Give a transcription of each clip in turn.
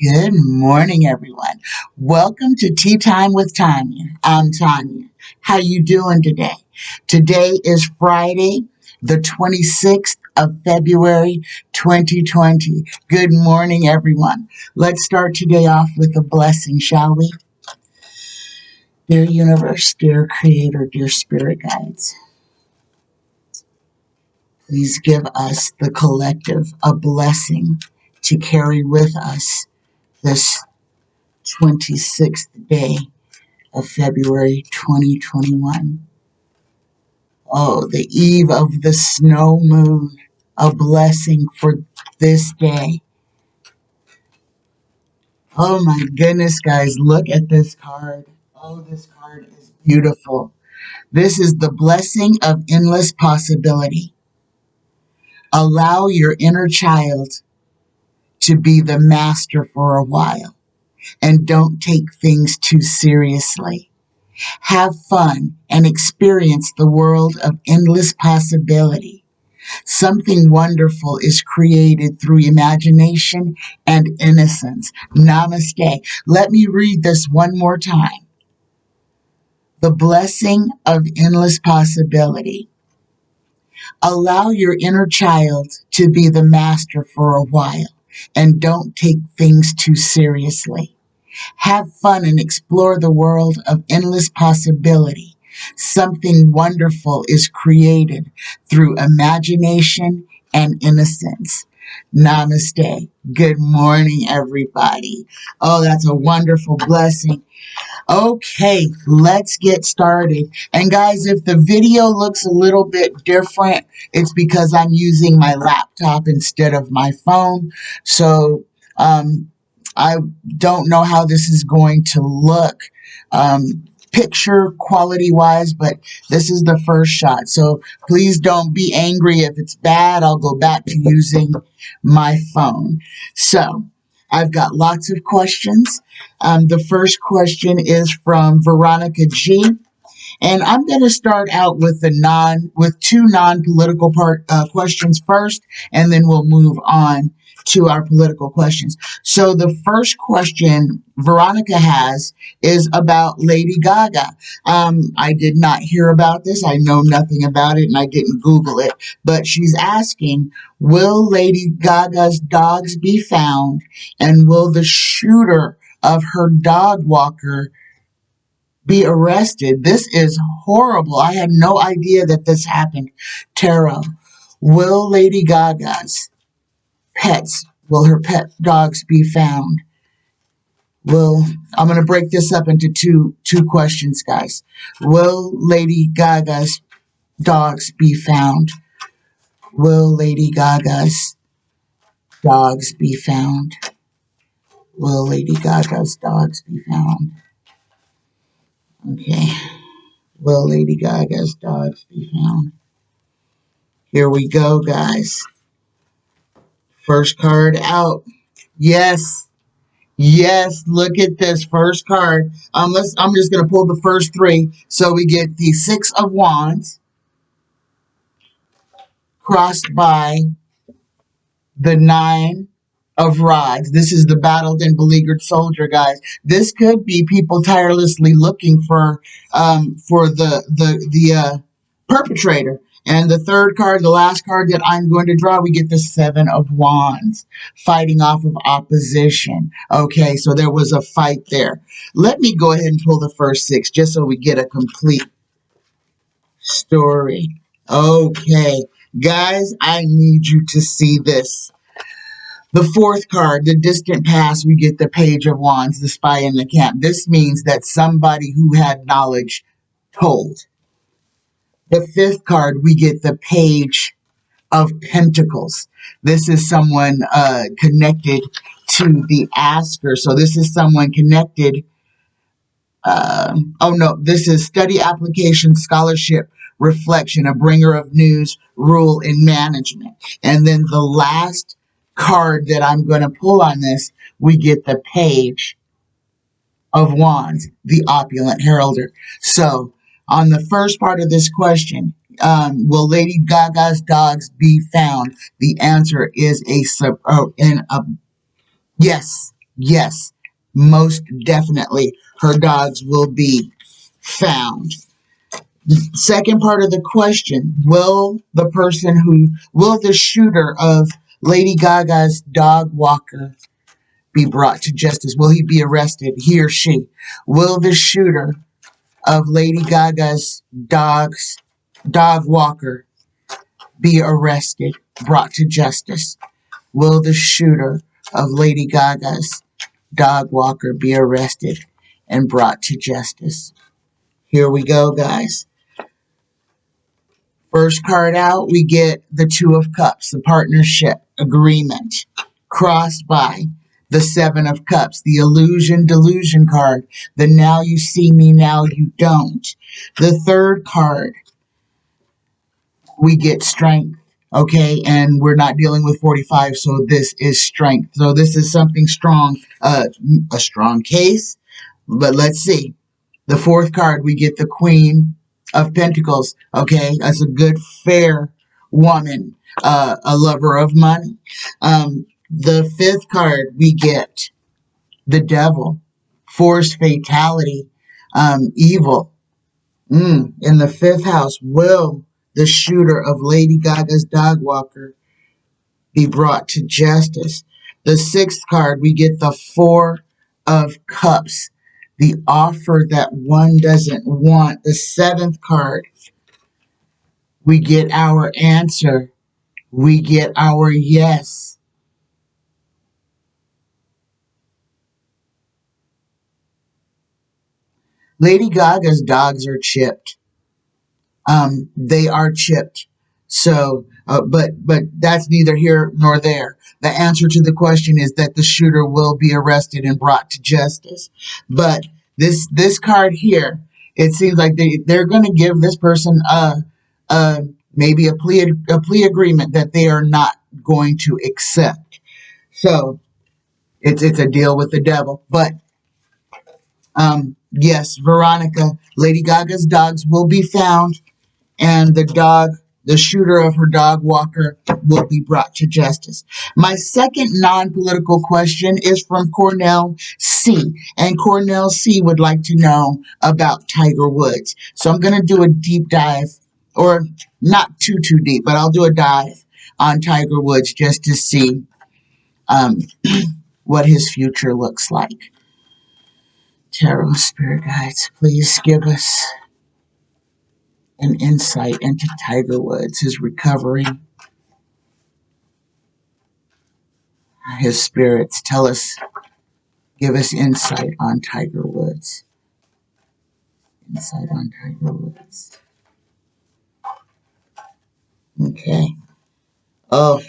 Good morning, everyone. Welcome to Tea Time with Tanya. I'm Tanya. How you doing today? Today is Friday, the 26th of February, 2020. Good morning, everyone. Let's start today off with a blessing, shall we? Dear universe, dear creator, dear spirit guides, please give us, the collective, a blessing to carry with us this 26th day of February 2021. Oh, the eve of the snow moon, a blessing for this day. Oh my goodness, guys, look at this card. Oh, this card is beautiful. This is the blessing of endless possibility. Allow your inner child to be the master for a while and don't take things too seriously. Have fun and experience the world of endless possibility. Something wonderful is created through imagination and innocence. Namaste. Let me read this one more time. The blessing of endless possibility. Allow your inner child to be the master for a while and don't take things too seriously. Have fun and explore the world of endless possibility. Something wonderful is created through imagination and innocence. Namaste. Good morning, everybody. Oh, that's a wonderful blessing. Okay, let's get started. And guys, if the video looks a little bit different, it's because I'm using my laptop instead of my phone. So, I don't know how this is going to look picture quality wise, but this is the first shot. So please don't be angry if it's bad. I'll go back to using my phone. So I've got lots of questions. The first question is from Veronica G. And I'm going to start out with two non-political questions first, and then we'll move on to our political questions. So the first question Veronica has is about Lady Gaga. I did not hear about this. I know nothing about it, and I didn't Google it. But she's asking, will Lady Gaga's dogs be found, and will the shooter of her dog walker be arrested? This is horrible. I had no idea that this happened. Tara, will Lady Gaga's will her pet dogs be found? I'm going to break this up into two questions, guys. Will Lady Gaga's dogs be found? Will Lady Gaga's dogs be found? Will Lady Gaga's dogs be found? Okay. Will Lady Gaga's dogs be found? Here we go, guys. First card out. Yes. Yes, look at this first card. I'm just going to pull the first three. So we get the Six of Wands crossed by the Nine of Rods. This is the battled and beleaguered soldier, guys. This could be people tirelessly looking for the perpetrator. And the third card, the last card that I'm going to draw, we get the Seven of Wands, fighting off of opposition. Okay, so there was a fight there. Let me go ahead and pull the first six just so we get a complete story. Okay, guys, I need you to see this. The fourth card, the distant past, we get the Page of Wands, the spy in the camp. This means that somebody who had knowledge told. The fifth card, we get the Page of Pentacles. This is someone connected to the asker. So this is someone connected. This is study, application, scholarship, reflection, a bringer of news, rule, and management. And then the last card that I'm going to pull on this, we get the Page of Wands, the opulent heralder. So on the first part of this question, will Lady Gaga's dogs be found? The answer is yes. Yes, most definitely her dogs will be found. Second part of the question, will the shooter of Lady Gaga's dog walker be brought to justice? Will he be arrested, he or she? Will the shooter of Lady Gaga's dog walker be arrested, brought to justice? Will the shooter of Lady Gaga's dog walker be arrested and brought to justice? Here we go, guys. First card out, we get the Two of Cups, the partnership agreement, crossed by the Seven of Cups, the illusion delusion card, the now you see me, now you don't. The third card, we get strength, okay, and we're not dealing with 45, so this is strength. So this is something strong, a strong case, but let's see. The fourth card, we get the Queen of Pentacles, okay? That's a good, fair woman, a lover of money. The fifth card, we get the Devil, force, fatality, evil. In the fifth house, will the shooter of Lady Gaga's dog walker be brought to justice? The sixth card, we get the Four of Cups, the offer that one doesn't want. The seventh card, we get our answer. We get our yes. Lady Gaga's dogs are chipped. They are chipped. So, but that's neither here nor there. The answer to the question is that the shooter will be arrested and brought to justice. But this card here, it seems like they're going to give this person maybe a plea agreement that they are not going to accept. So it's a deal with the devil. But yes, Veronica, Lady Gaga's dogs will be found, and the shooter of her dog walker, will be brought to justice. My second non-political question is from Cornel C. And Cornel C would like to know about Tiger Woods. So I'm going to do a deep dive, or not too deep, but I'll do a dive on Tiger Woods just to see what his future looks like. Tarot Spirit Guides, please give us an insight into Tiger Woods, his recovery, his spirits. Give us insight on Tiger Woods. Insight on Tiger Woods. Okay. Oh,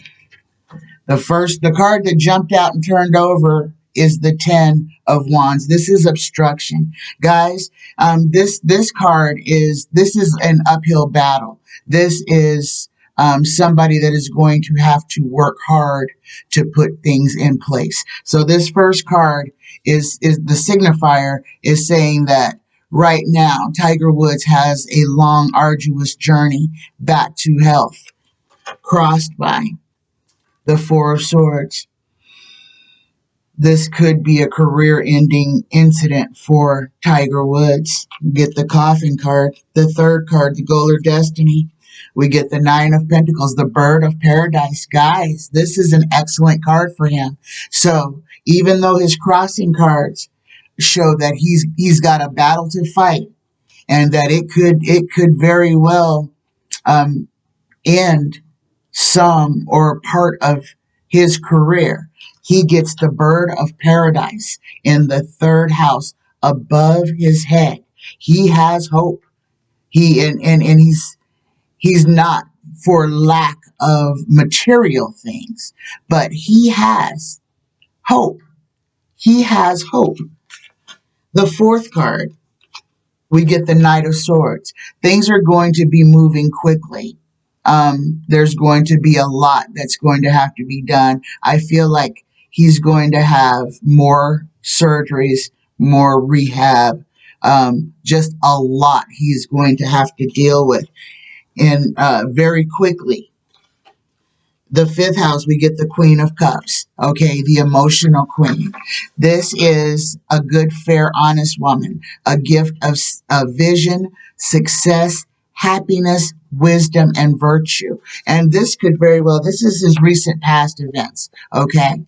the card that jumped out and turned over is the Ten of Wands. This is obstruction. Guys, this card is an uphill battle. This is somebody that is going to have to work hard to put things in place. So this first card is the signifier is saying that right now Tiger Woods has a long, arduous journey back to health, crossed by the Four of Swords. This could be a career-ending incident for Tiger Woods. Get the Coffin card. The third card, the Goal of Destiny. We get the Nine of Pentacles, the Bird of Paradise. Guys, this is an excellent card for him. So, even though his crossing cards show that he's got a battle to fight, and that it could very well end some or part of his career, he gets the Bird of Paradise in the third house above his head. He has hope. He's not for lack of material things, but he has hope. He has hope. The fourth card, we get the Knight of Swords. Things are going to be moving quickly. There's going to be a lot that's going to have to be done. I feel like he's going to have more surgeries, more rehab, just a lot he's going to have to deal with, and very quickly. The fifth house, we get the Queen of Cups, okay, the emotional queen. This is a good, fair, honest woman, a gift of vision, success, happiness, wisdom, and virtue. And this could very well, this is his recent past events, okay?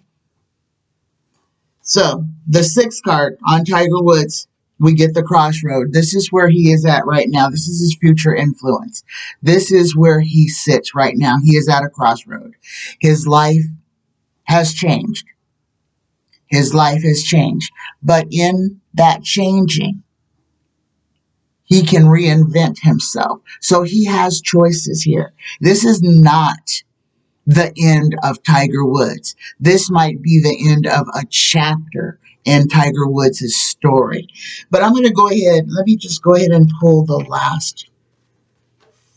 So, the sixth card on Tiger Woods, we get the crossroad. This is where he is at right now. This is his future influence. This is where he sits right now. He is at a crossroad. His life has changed. His life has changed. But in that changing, he can reinvent himself. So he has choices here. This is not the end of Tiger Woods. This might be the end of a chapter in Tiger Woods' story. But I'm going to go ahead, let me just go ahead and pull the last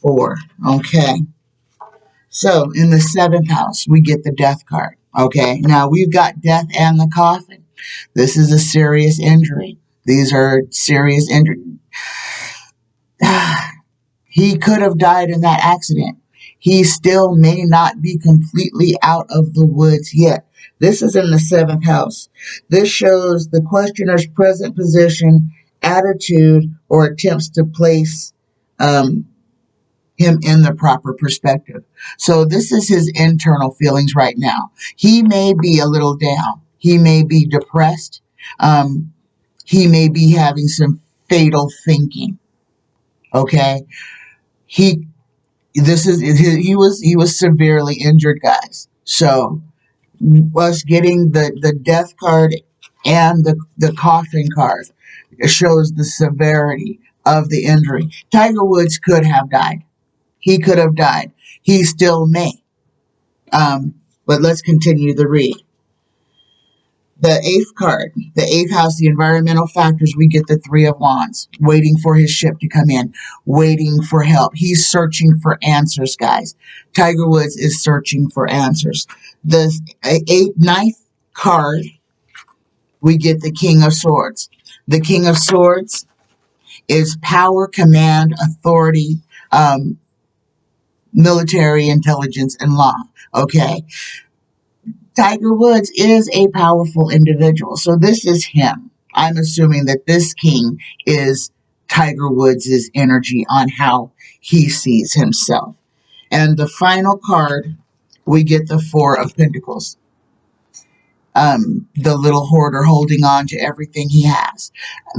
four, okay? So, in the seventh house, we get the death card, okay? Now, we've got death and the coffin. This is a serious injury. These are serious injuries. He could have died in that accident. He still may not be completely out of the woods yet. This is in the seventh house. This shows the questioner's present position, attitude, or attempts to place him in the proper perspective. So this is his internal feelings right now. He may be a little down. He may be depressed. He may be having some fatal thinking. Okay? He was severely injured, guys. So us getting the death card and the coffin card shows the severity of the injury. Tiger Woods could have died. He could have died. He still may. But let's continue the read. The eighth card, the eighth house, the environmental factors, we get the Three of Wands, waiting for his ship to come in, waiting for help. He's searching for answers, guys. Tiger Woods is searching for answers. The ninth card, we get the King of Swords. The King of Swords is power, command, authority, military intelligence, and law. Okay? Tiger Woods is a powerful individual. So this is him. I'm assuming that this king is Tiger Woods' energy on how he sees himself. And the final card, we get the Four of Pentacles. The little hoarder holding on to everything he has.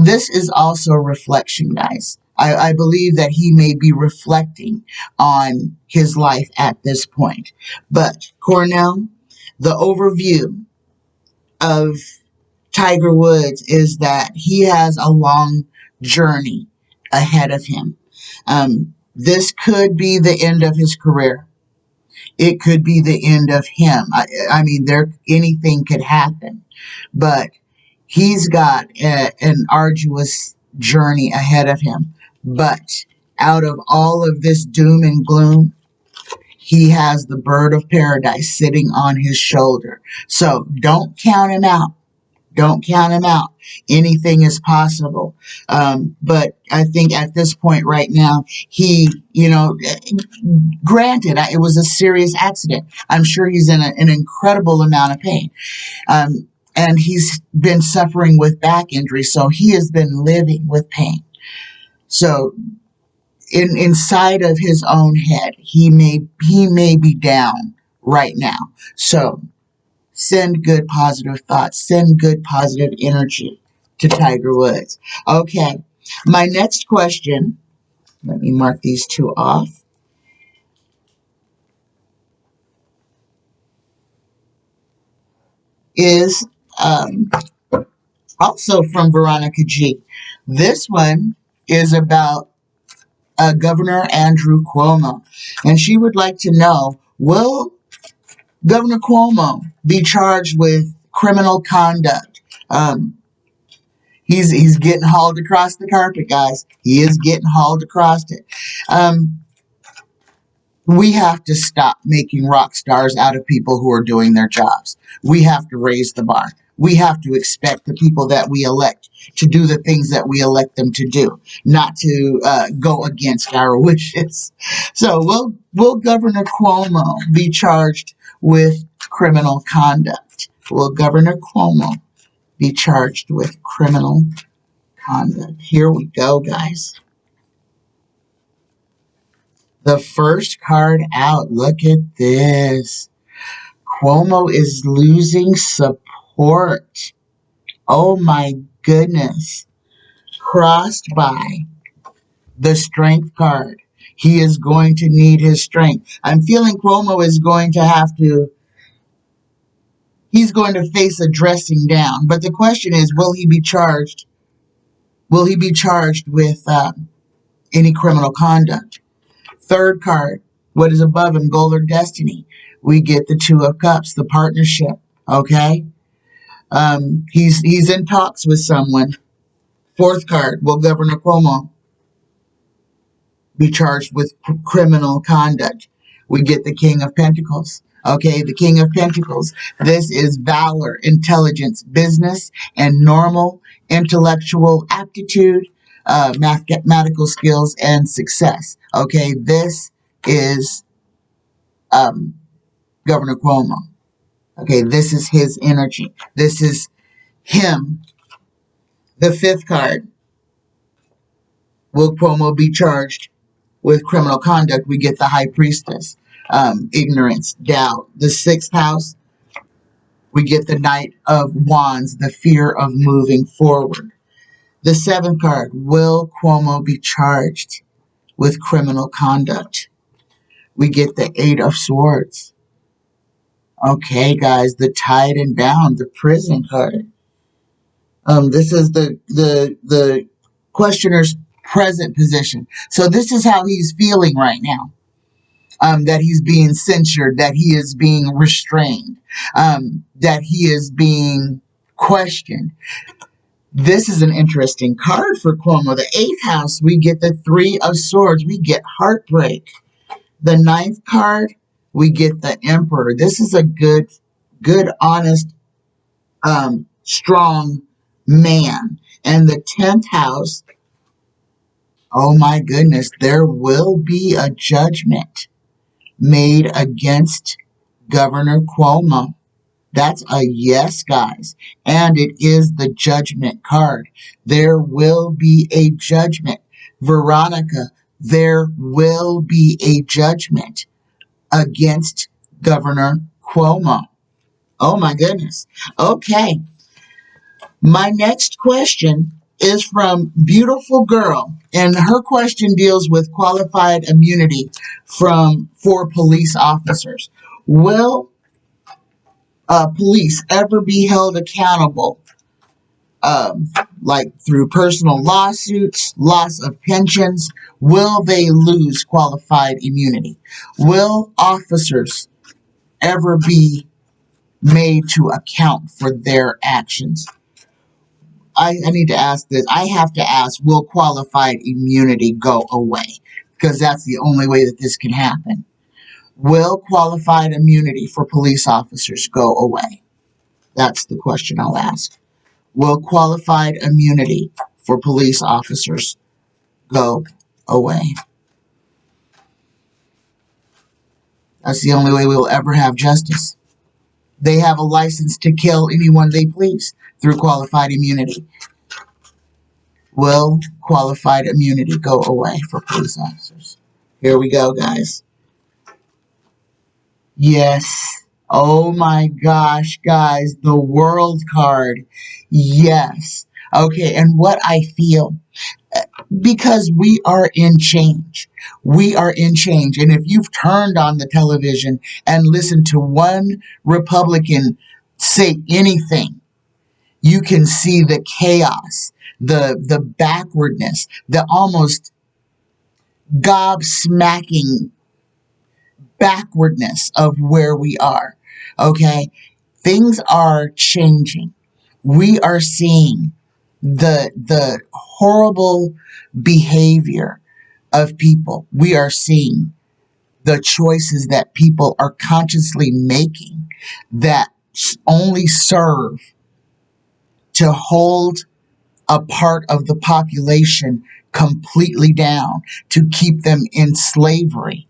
This is also reflection, guys. I believe that he may be reflecting on his life at this point. But Cornel, the overview of Tiger Woods is that he has a long journey ahead of him. This could be the end of his career. It could be the end of him. I mean, anything could happen. But he's got an arduous journey ahead of him. But out of all of this doom and gloom, he has the bird of paradise sitting on his shoulder. So don't count him out. Don't count him out. Anything is possible. But I think at this point right now, he, granted, it was a serious accident. I'm sure he's in an incredible amount of pain. And he's been suffering with back injury, so he has been living with pain. So inside of his own head, he may be down right now. So send good positive thoughts, send good positive energy to Tiger Woods. Okay, my next question, let me mark these two off, is also from Veronica G. This one is about Governor Andrew Cuomo, and she would like to know, will Governor Cuomo be charged with criminal conduct? He's getting hauled across the carpet, guys. He is getting hauled across it. We have to stop making rock stars out of people who are doing their jobs. We have to raise the bar. we have to expect the people that we elect to do the things that we elect them to do, not to go against our wishes. So will Governor Cuomo be charged with criminal conduct? Will Governor Cuomo be charged with criminal conduct? Here we go, guys. The first card out. Look at this. Cuomo is losing support. Oh my goodness. Crossed by the strength card. He is going to need his strength. I'm feeling Cuomo is going to have to, he's going to face a dressing down. But the question is, will he be charged? Will he be charged with any criminal conduct? Third card, what is above him, goal or destiny? We get the Two of Cups, the partnership, okay? He's in talks with someone. Fourth card, will Governor Cuomo be charged with criminal conduct? We get the King of Pentacles. Okay, the King of Pentacles. This is valor, intelligence, business, and normal intellectual aptitude, mathematical skills, and success. Okay, this is Governor Cuomo. Okay, this is his energy. This is him. The fifth card. Will Cuomo be charged with criminal conduct? We get the High Priestess. Ignorance, doubt. The sixth house, we get the Knight of Wands, the fear of moving forward. The seventh card, will Cuomo be charged with criminal conduct? We get the Eight of Swords. Okay, guys, the Tied and Bound, the Prison card. This is the questioner's present position. So this is how he's feeling right now. That he's being censured, that he is being restrained, that he is being questioned. This is an interesting card for Cuomo. The eighth house, we get the Three of Swords. We get heartbreak. The ninth card, we get the Emperor. This is a good, honest, strong man. And the 10th house, oh my goodness, there will be a judgment made against Governor Cuomo. That's a yes, guys. And it is the judgment card. There will be a judgment. Veronica, there will be a judgment against Governor Cuomo. Oh my goodness. Okay. My next question is from Beautiful Girl, and her question deals with qualified immunity for police officers. Will police ever be held accountable, like through personal lawsuits, loss of pensions? Will they lose qualified immunity? Will officers ever be made to account for their actions? I need to ask this. I have to ask, will qualified immunity go away? Because that's the only way that this can happen. Will qualified immunity for police officers go away? That's the question I'll ask. Will qualified immunity for police officers go away? That's the only way we will ever have justice. They have a license to kill anyone they please through qualified immunity. Will qualified immunity go away for police officers? Here we go, guys. Yes. Oh my gosh, guys. The World card. Yes. Okay, and what I feel, because we are in change. We are in change. And if you've turned on the television and listened to one Republican say anything, you can see the chaos, the backwardness, the almost gobsmacking backwardness of where we are. Okay? Things are changing. We are seeing the horrible behavior of people. We are seeing the choices that people are consciously making that only serve to hold a part of the population completely down, to keep them in slavery,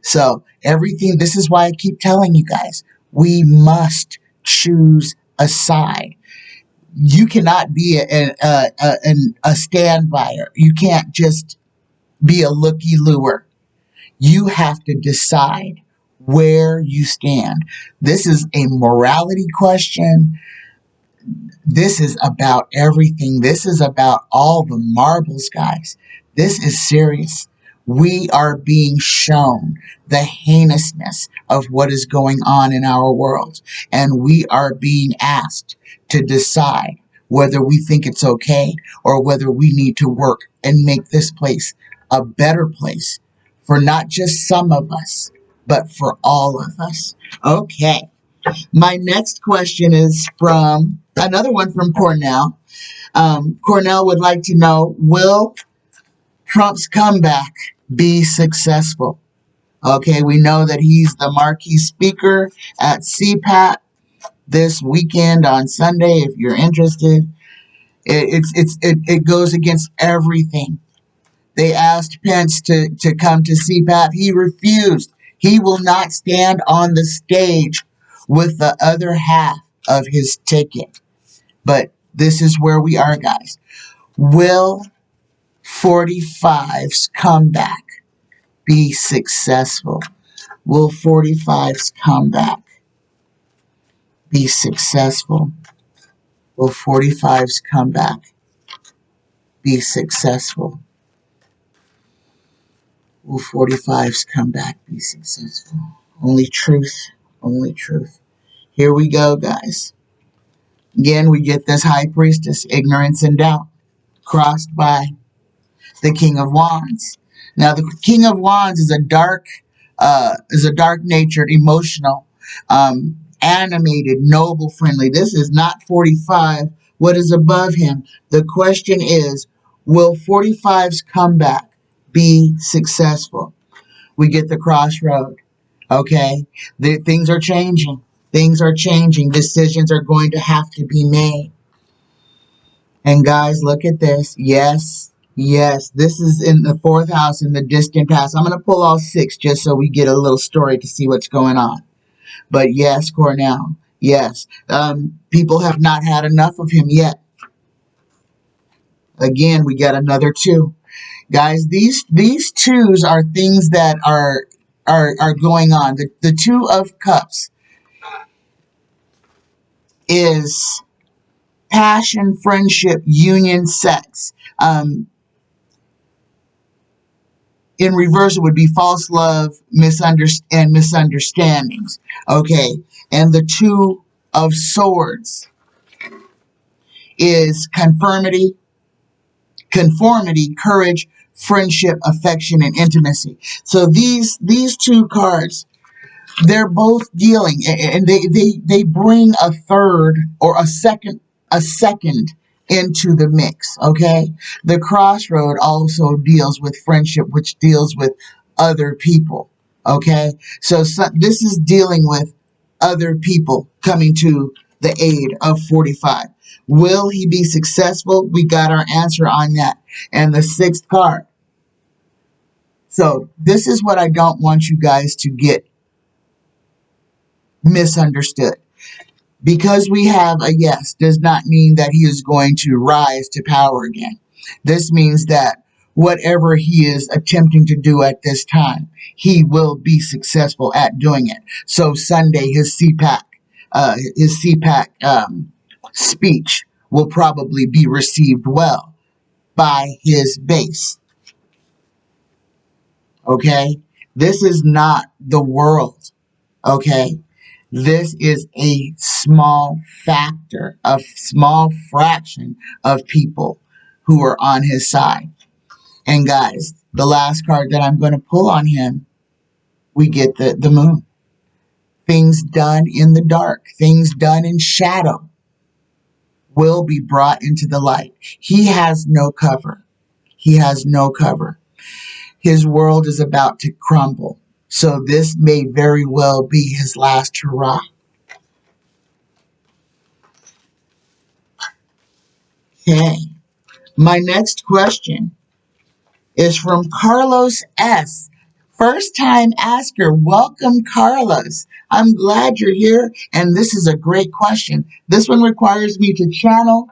So everything, this is why I keep telling you guys, we must choose a side. You cannot be a stand-byer. You can't just be a looky-looer. You have to decide where you stand. This is a morality question. This is about everything. This is about all the marbles, guys. This is serious. We are being shown the heinousness of what is going on in our world. And we are being asked to decide whether we think it's okay or whether we need to work and make this place a better place for not just some of us, but for all of us. Okay. My next question is from another one from Cornel. Cornel would like to know, will Trump's comeback be successful? Okay, we know that he's the marquee speaker at CPAC this weekend on Sunday. If you're interested, it goes against everything. They asked Pence to come to CPAC. He refused. He will not stand on the stage with the other half of his ticket. But this is where we are, guys. Will 45's comeback be successful? Will 45's comeback be successful? Will 45's comeback be successful? Will 45's comeback be successful? Only truth. Only truth. Here we go, guys. Again, we get this high priestess, ignorance and doubt, crossed by the King of Wands. Now, the King of Wands is a dark-natured, emotional, animated, noble, friendly. This is not 45. What is above him? The question is, will 45's comeback be successful? We get the crossroad. Okay, things are changing. Things are changing. Decisions are going to have to be made. And guys, look at this. Yes, this is in the 4th house in the distant past. I'm going to pull all 6 just so we get a little story to see what's going on. But yes, Cornel, yes. People have not had enough of him yet. Again, we got another 2. Guys, these 2s are things that are going on. The 2 of Cups is passion, friendship, union, sex. In reverse, it would be false love, misunderstandings. Okay, and the 2 of Swords is conformity, courage, friendship, affection, and intimacy. So these 2 cards, they're both dealing, and they bring a third or a second into the mix. Okay, the crossroad also deals with friendship, which deals with other people. Okay, so this is dealing with other people coming to the aid of 45. Will he be successful? We got our answer on that. And the 6th card. So this is what I don't want you guys to get misunderstood. Because we have a yes does not mean that he is going to rise to power again. This means that whatever he is attempting to do at this time, he will be successful at doing it. So Sunday, his CPAC speech will probably be received well by his base. Okay? This is not the world. Okay? This is a small factor, a small fraction of people who are on his side. And guys, the last card that I'm going to pull on him, we get the moon. Things done in the dark, things done in shadow will be brought into the light. He has no cover. He has no cover. His world is about to crumble. So this may very well be his last hurrah. Okay. My next question is from Carlos S. First time asker. Welcome, Carlos. I'm glad you're here, and this is a great question. This one requires me to channel,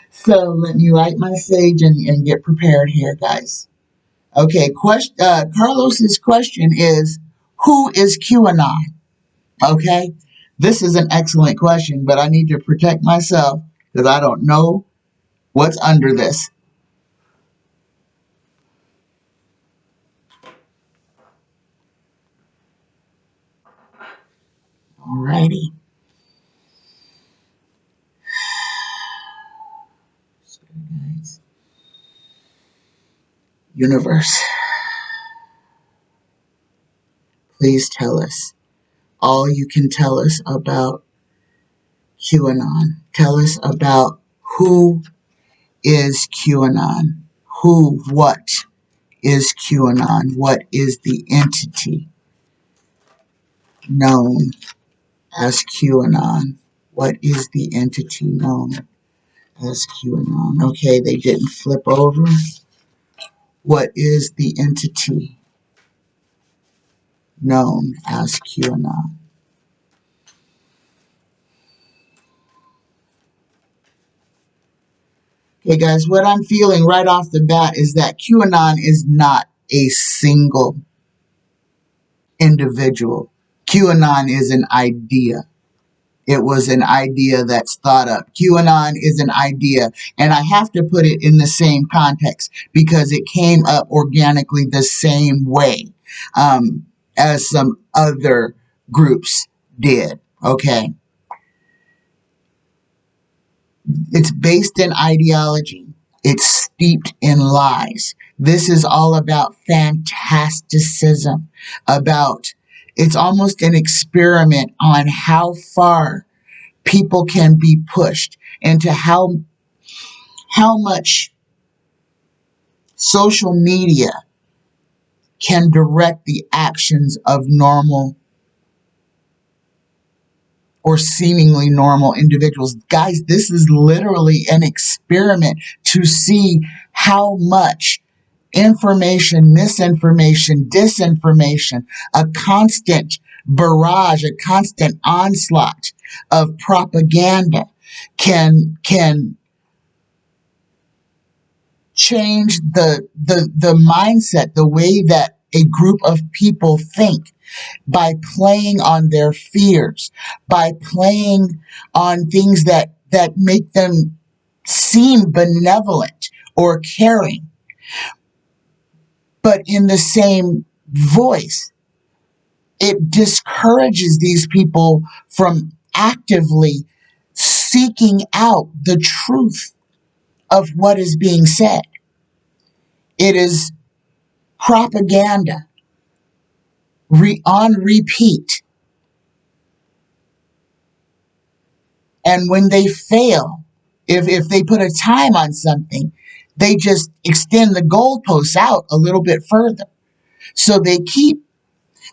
so let me light my sage and get prepared here, guys. Okay, Carlos's question is, who is QAnon? Okay, this is an excellent question, but I need to protect myself because I don't know what's under this. Alrighty. Universe, please tell us all you can tell us about QAnon. Tell us about who is QAnon. What is QAnon? What is the entity known as QAnon? What is the entity known as QAnon? Okay, they didn't flip over. What is the entity known as QAnon? Okay, guys, what I'm feeling right off the bat is that QAnon is not a single individual. QAnon is an idea. It was an idea that's thought up. QAnon is an idea, and I have to put it in the same context because it came up organically the same way as some other groups did. Okay, it's based in ideology. It's steeped in lies. This is all about fantasticism, it's almost an experiment on how far people can be pushed into how much social media can direct the actions of normal or seemingly normal individuals. Guys, this is literally an experiment to see how much information, misinformation, disinformation, a constant barrage, a constant onslaught of propaganda can change the mindset, the way that a group of people think, by playing on their fears, by playing on things that make them seem benevolent or caring. But in the same voice, it discourages these people from actively seeking out the truth of what is being said. It is propaganda on repeat. And when they fail, if they put a time on something, they just extend the goalposts out a little bit further. So they keep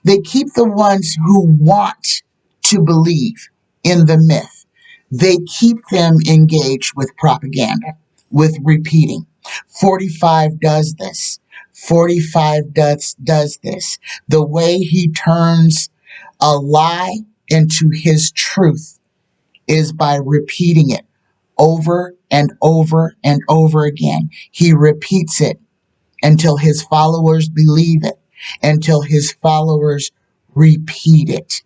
the ones who want to believe in the myth. They keep them engaged with propaganda, with repeating. 45 does this. 45 does this. The way he turns a lie into his truth is by repeating it over and over and over again. He repeats it until his followers believe it, until his followers repeat it.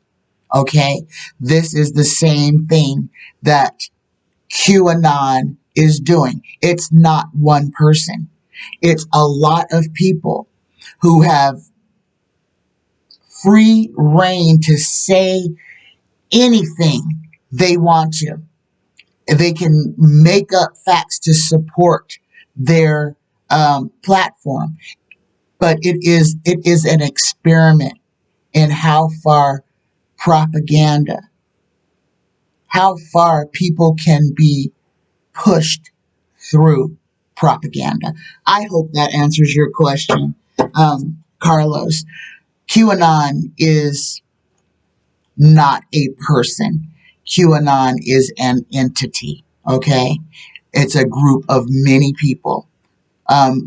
Okay? This is the same thing that QAnon is doing. It's not one person. It's a lot of people who have free reign to say anything they want to. They can make up facts to support their platform. But it is an experiment in how far how far people can be pushed through propaganda. I hope that answers your question, Carlos. QAnon is not a person. QAnon is an entity, okay? It's a group of many people,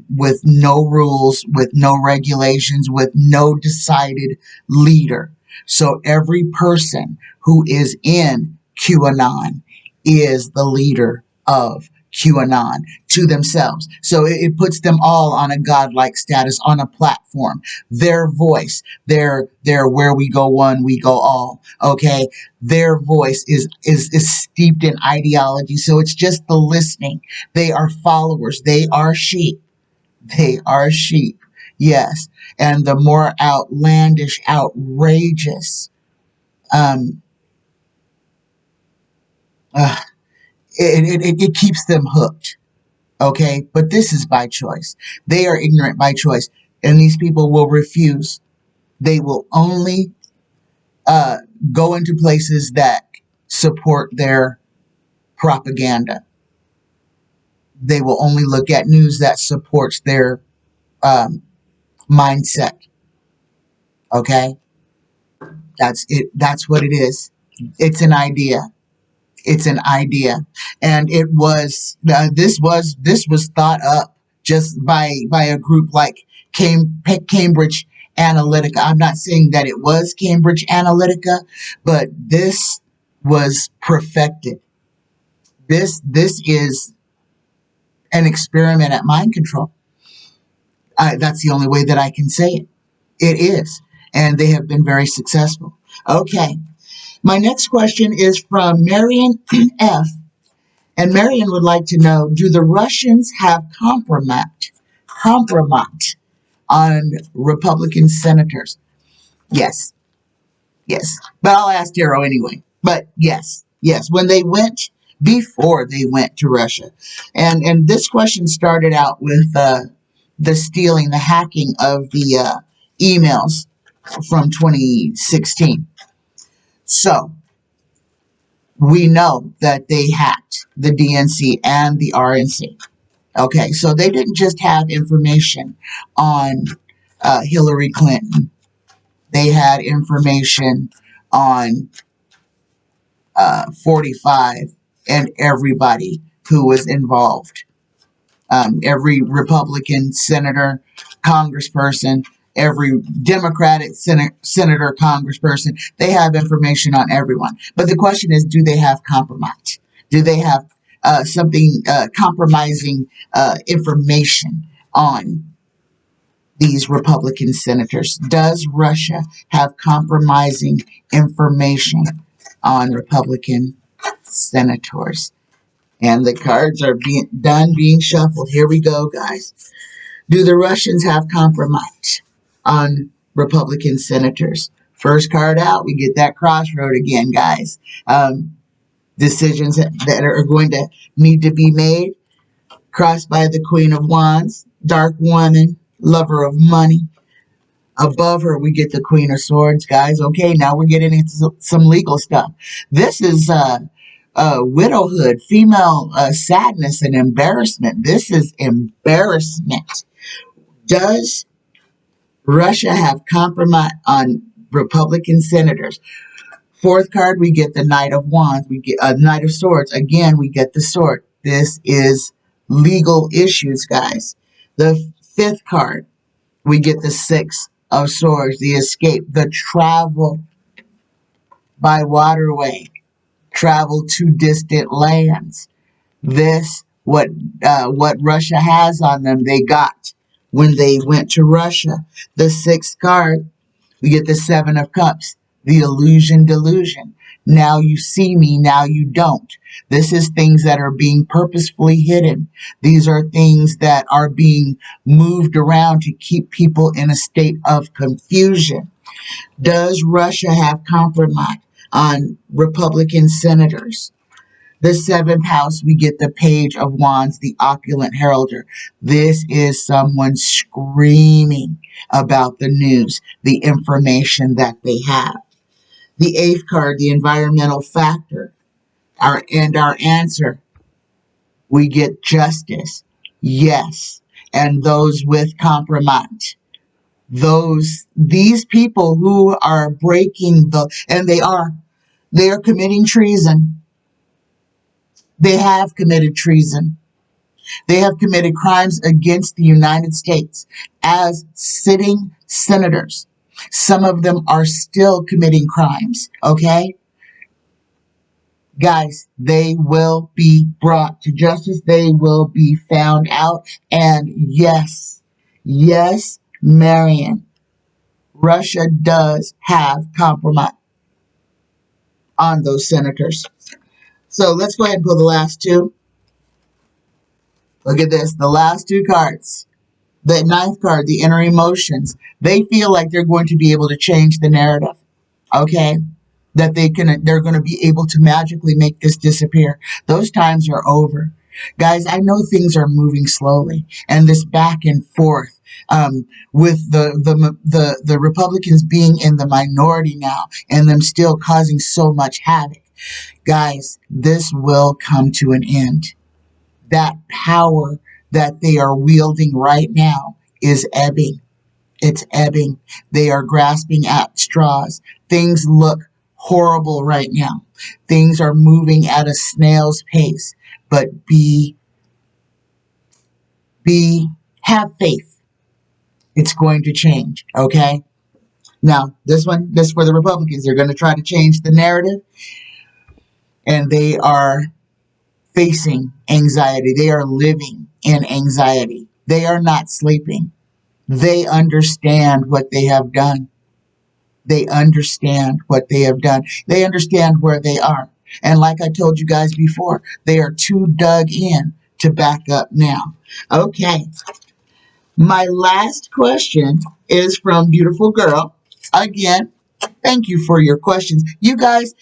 with no rules, with no regulations, with no decided leader. So every person who is in QAnon is the leader of QAnon to themselves. So it puts them all on a godlike status, on a platform. Their voice, their where we go one, we go all. Okay, their voice is steeped in ideology. So it's just the listening. They are followers. They are sheep. They are sheep. Yes, and the more outlandish, outrageous, um, uh, it keeps them hooked. Okay, but this is by choice. They are ignorant by choice, and these people will refuse. They will only uh, go into places that support their propaganda. They will only look at news that supports their um, mindset. Okay, that's it. That's what it is. It's an idea. It's an idea, and it was this was thought up just by a group like Cambridge Analytica. I'm not saying that it was Cambridge Analytica, but this was perfected. This is an experiment at mind control. That's the only way that I can say it. It is, and they have been very successful. Okay, my next question is from Marion F. And Marion would like to know, do the Russians have compromise on Republican senators? Yes, yes. But I'll ask Darrow anyway. But yes, yes. Before they went to Russia. And this question started out with the stealing, the hacking of the emails from 2016. So we know that they hacked the DNC and the RNC. Okay, so they didn't just have information on Hillary Clinton. They had information on 45 and everybody who was involved. Every Republican senator, congressperson, every Democratic senator, congressperson, they have information on everyone. But the question is, do they have compromise? Do they have something compromising information on these Republican senators? Does Russia have compromising information on Republican senators? And the cards are being shuffled. Here we go, guys. Do the Russians have compromise on Republican senators? First card out, we get that crossroad again, guys. Decisions that are going to need to be made. Crossed by the Queen of Wands, dark woman, lover of money. Above her, we get the Queen of Swords, guys. Okay, now we're getting into some legal stuff. This is widowhood, female sadness, and embarrassment. This is embarrassment. Does Russia have compromise on Republican senators? Fourth card, we get the Knight of Wands. We get Knight of Swords. Again, we get the sword. This is legal issues, guys. The fifth card, we get the Six of Swords, the escape, the travel by waterway, travel to distant lands. This, what Russia has on them, they got when they went to Russia. The sixth card, we get the Seven of Cups, the illusion delusion. Now you see me, now you don't. This is things that are being purposefully hidden. These are things that are being moved around to keep people in a state of confusion. Does Russia have compromise on Republican senators? The seventh house, we get the Page of Wands, the opulent heralder. This is someone screaming about the news, the information that they have. The eighth card, the environmental factor. Our answer, we get justice. Yes. And those with compromise. These people who are breaking and they are committing treason. They have committed treason. They have committed crimes against the United States as sitting senators. Some of them are still committing crimes, okay? Guys, they will be brought to justice. They will be found out. And yes, Marion, Russia does have compromise on those senators. So let's go ahead and pull the last two. Look at this, the last two cards. The ninth card, the inner emotions. They feel like they're going to be able to change the narrative. Okay? That they're going to be able to magically make this disappear. Those times are over. Guys, I know things are moving slowly, and this back and forth with the Republicans being in the minority now and them still causing so much havoc. Guys, this will come to an end. That power that they are wielding right now is ebbing. It's ebbing. They are grasping at straws. Things look horrible right now. Things are moving at a snail's pace. But have faith. It's going to change, okay? Now, this for the Republicans. They're going to try to change the narrative, and they are facing anxiety. They are living in anxiety. They are not sleeping. They understand what they have done. They understand what they have done. They understand where they are. And like I told you guys before, they are too dug in to back up now. Okay. My last question is from Beautiful Girl. Again, thank you for your questions. You guys,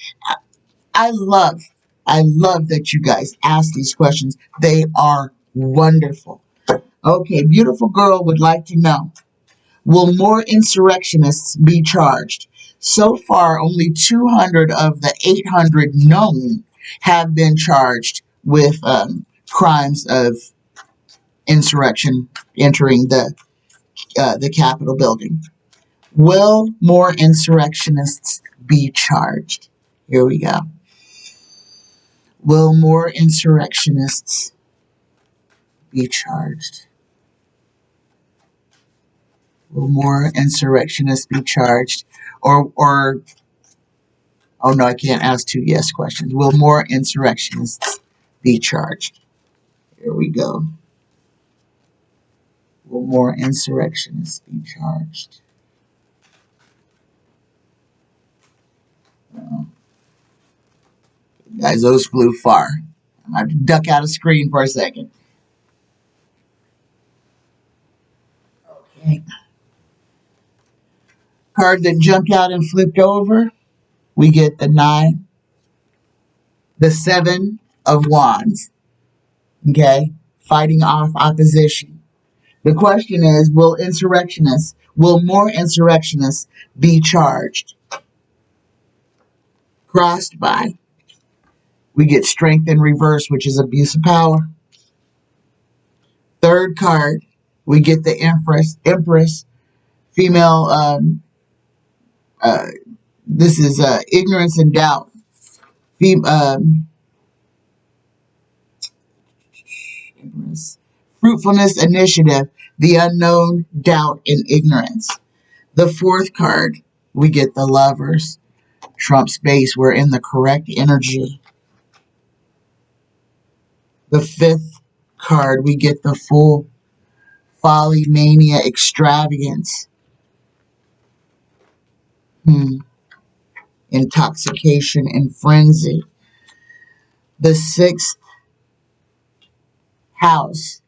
I love that you guys ask these questions. They are wonderful. Okay, Beautiful Girl would like to know, will more insurrectionists be charged? So far, only 200 of the 800 known have been charged with crimes of insurrection entering the Capitol building. Will more insurrectionists be charged? Here we go. Will more insurrectionists be charged? Will more insurrectionists be charged? Or oh no, I can't ask two yes questions. Will more insurrectionists be charged? Here we go. Will more insurrectionists be charged? Guys, those flew far. I have to duck out of screen for a second. Okay. Card that jumped out and flipped over. We get the 9, the 7 of Wands. Okay? Fighting off opposition. The question is, will more insurrectionists be charged? Crossed by, we get Strength in reverse, which is abuse of power. Third card, we get the Empress, female, this is ignorance and doubt. Fruitfulness, initiative, the unknown, doubt, and ignorance. The fourth card, we get the Lovers. Trump space, we're in the correct energy. The fifth card, we get the Fool. Folly, mania, extravagance. Intoxication and frenzy. The sixth house,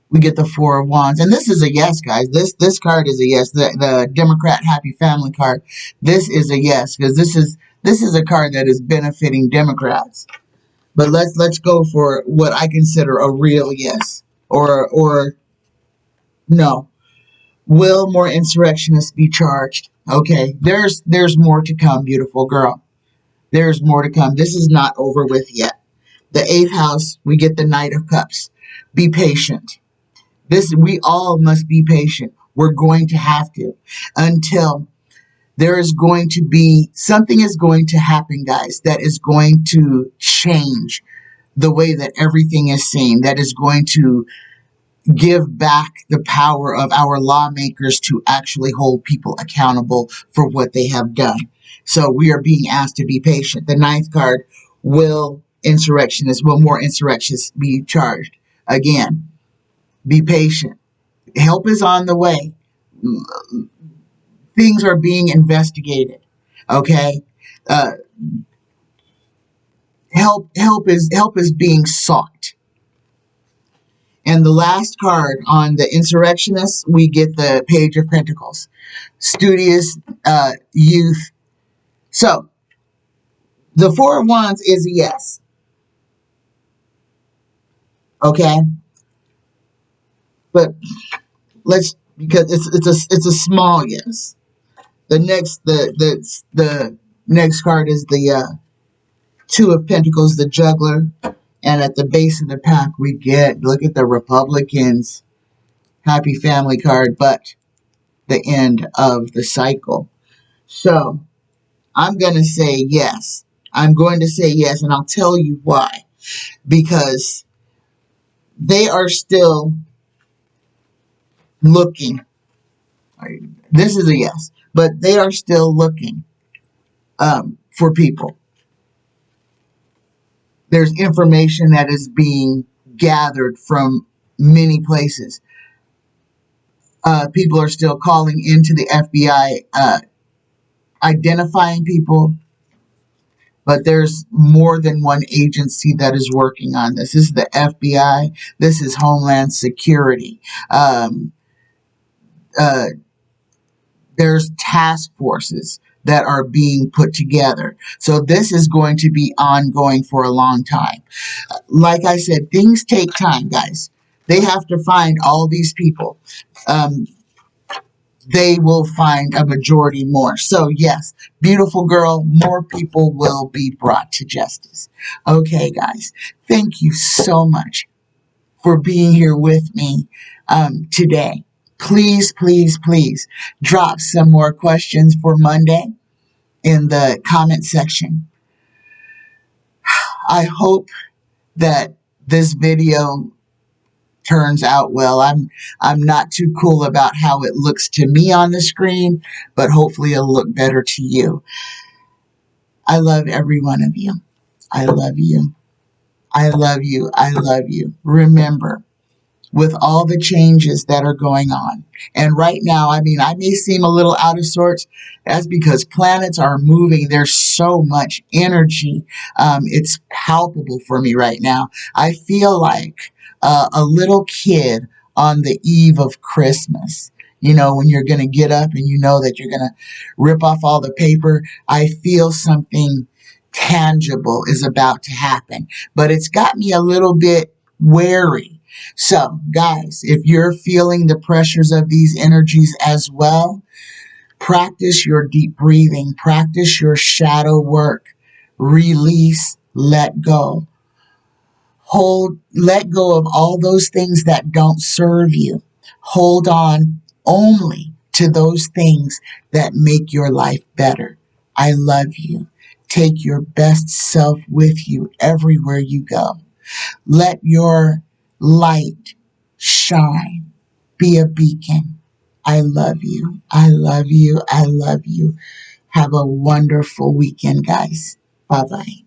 we get the Four of Wands. And this is a yes, guys. This card is a yes. The Democrat Happy Family card. This is a yes, because this is a card that is benefiting Democrats. But let's go for what I consider a real yes. Or no. Will more insurrectionists be charged? Okay, there's more to come, beautiful girl. There's more to come. This is not over with yet. The 8th house, we get the Knight of Cups. Be patient. We all must be patient. We're going to have to until There is going to be, something is going to happen, guys, that is going to change the way that everything is seen, that is going to give back the power of our lawmakers to actually hold people accountable for what they have done. So we are being asked to be patient. The ninth card, will more insurrectionists be charged? Again, be patient. Help is on the way. Things are being investigated. Okay? Uh, help is being sought. And the last card on the insurrectionists, we get the Page of Pentacles. Studious youth. So, the Four of Wands is a yes. Okay? But because it's a small yes. The next card is the Two of Pentacles, the Juggler. And at the base of the pack, we get, look at the Republicans. Happy family card, but the end of the cycle. So, I'm going to say yes. I'm going to say yes, and I'll tell you why. Because they are still looking. This is a yes. But they are still looking for people. There's information that is being gathered from many places. People are still calling into the FBI, identifying people. But there's more than one agency that is working on this. This is the FBI. This is Homeland Security. There's task forces that are being put together. So this is going to be ongoing for a long time. Like I said, things take time, guys. They have to find all these people. They will find a majority more. So yes, beautiful girl, more people will be brought to justice. Okay, guys, thank you so much for being here with me today. Please, please, please drop some more questions for Monday in the comment section. I hope that this video turns out well. I'm not too cool about how it looks to me on the screen, but hopefully it'll look better to you. I love every one of you. I love you. I love you. I love you. Remember, with all the changes that are going on. And right now, I mean, I may seem a little out of sorts. That's because planets are moving. There's so much energy. It's palpable for me right now. I feel like a little kid on the eve of Christmas. You know, when you're going to get up and you know that you're going to rip off all the paper. I feel something tangible is about to happen. But it's got me a little bit wary. So, guys, if you're feeling the pressures of these energies as well, practice your deep breathing, practice your shadow work, release, let go. Let go of all those things that don't serve you. Hold on only to those things that make your life better. I love you. Take your best self with you everywhere you go. Let your light shine. Be a beacon. I love you. I love you. I love you. Have a wonderful weekend, guys. Bye-bye.